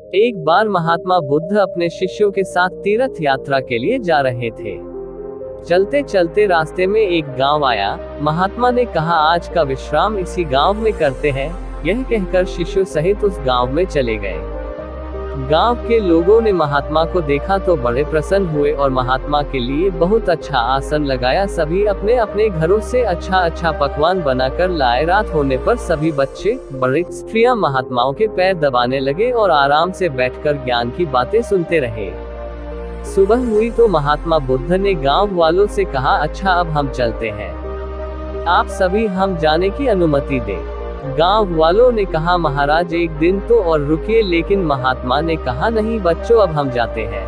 एक बार महात्मा बुद्ध अपने शिष्यों के साथ तीर्थ यात्रा के लिए जा रहे थे। चलते चलते रास्ते में एक गांव आया। महात्मा ने कहा, आज का विश्राम इसी गांव में करते हैं। यह कहकर शिष्यों सहित उस गांव में चले गए। गांव के लोगों ने महात्मा को देखा तो बड़े प्रसन्न हुए और महात्मा के लिए बहुत अच्छा आसन लगाया। सभी अपने अपने घरों से अच्छा अच्छा पकवान बनाकर लाए। रात होने पर सभी बच्चे, बड़े, स्त्रियां महात्माओं के पैर दबाने लगे और आराम से बैठकर ज्ञान की बातें सुनते रहे। सुबह हुई तो महात्मा बुद्ध ने गांव वालों से कहा, अच्छा अब हम चलते हैं, आप सभी हम जाने की अनुमति दें। गांव वालों ने कहा, महाराज एक दिन तो और रुकिए। लेकिन महात्मा ने कहा, नहीं बच्चों अब हम जाते हैं,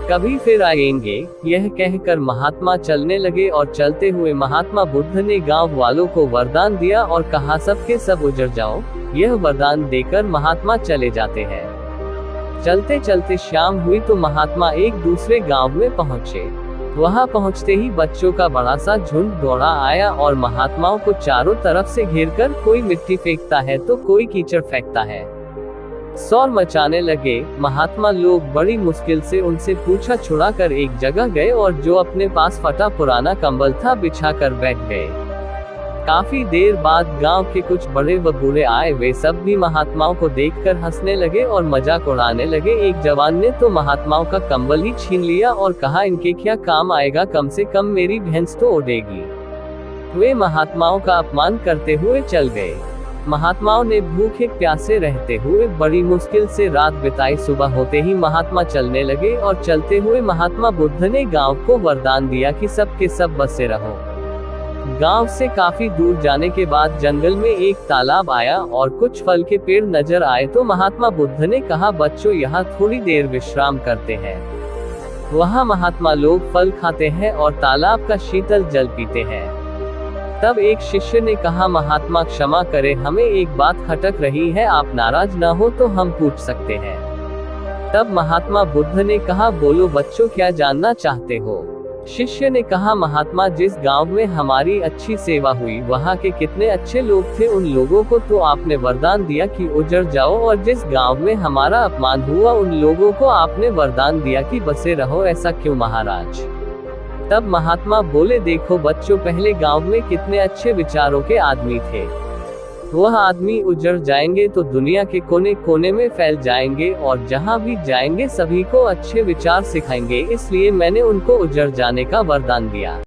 कभी फिर आएंगे। यह कहकर महात्मा चलने लगे और चलते हुए महात्मा बुद्ध ने गांव वालों को वरदान दिया और कहा, सबके सब उजड़ जाओ। यह वरदान देकर महात्मा चले जाते हैं। चलते चलते शाम हुई तो महात्मा एक दूसरे गांव में पहुंचे। वहां पहुंचते ही बच्चों का बड़ा सा झुंड दौड़ा आया और महात्माओं को चारों तरफ से घेरकर कोई मिट्टी फेंकता है तो कोई कीचड़ फेंकता है। शोर मचाने लगे। महात्मा लोग बड़ी मुश्किल से उनसे पूछा छुड़ाकर एक जगह गए और जो अपने पास फटा पुराना कंबल था बिछाकर बैठ गए। काफी देर बाद गांव के कुछ बड़े व बूढ़े आए। वे सब भी महात्माओं को देखकर हंसने लगे और मजाक उड़ाने लगे। एक जवान ने तो महात्माओं का कंबल ही छीन लिया और कहा, इनके क्या काम आएगा, कम से कम मेरी भैंस तो उड़ेगी। वे महात्माओं का अपमान करते हुए चल गए। महात्माओं ने भूखे प्यासे रहते हुए बड़ी मुश्किल से रात बिताई। सुबह होते ही महात्मा चलने लगे और चलते हुए महात्मा बुद्ध ने गांव को वरदान दिया कि सब के सब बसे रहो। गांव से काफी दूर जाने के बाद जंगल में एक तालाब आया और कुछ फल के पेड़ नजर आए तो महात्मा बुद्ध ने कहा, बच्चों यहाँ थोड़ी देर विश्राम करते हैं। वहाँ महात्मा लोग फल खाते हैं और तालाब का शीतल जल पीते हैं। तब एक शिष्य ने कहा, महात्मा क्षमा करें, हमें एक बात खटक रही है, आप नाराज ना हो तो हम पूछ सकते हैं। तब महात्मा बुद्ध ने कहा, बोलो बच्चों, क्या जानना चाहते हो। शिष्य ने कहा, महात्मा जिस गांव में हमारी अच्छी सेवा हुई वहां के कितने अच्छे लोग थे, उन लोगों को तो आपने वरदान दिया कि उजड़ जाओ, और जिस गांव में हमारा अपमान हुआ उन लोगों को आपने वरदान दिया कि बसे रहो, ऐसा क्यों महाराज। तब महात्मा बोले, देखो बच्चों, पहले गांव में कितने अच्छे विचारों के आदमी थे। वह आदमी उजड़ जाएंगे तो दुनिया के कोने कोने में फैल जाएंगे और जहां भी जाएंगे सभी को अच्छे विचार सिखाएंगे, इसलिए मैंने उनको उजड़ जाने का वरदान दिया।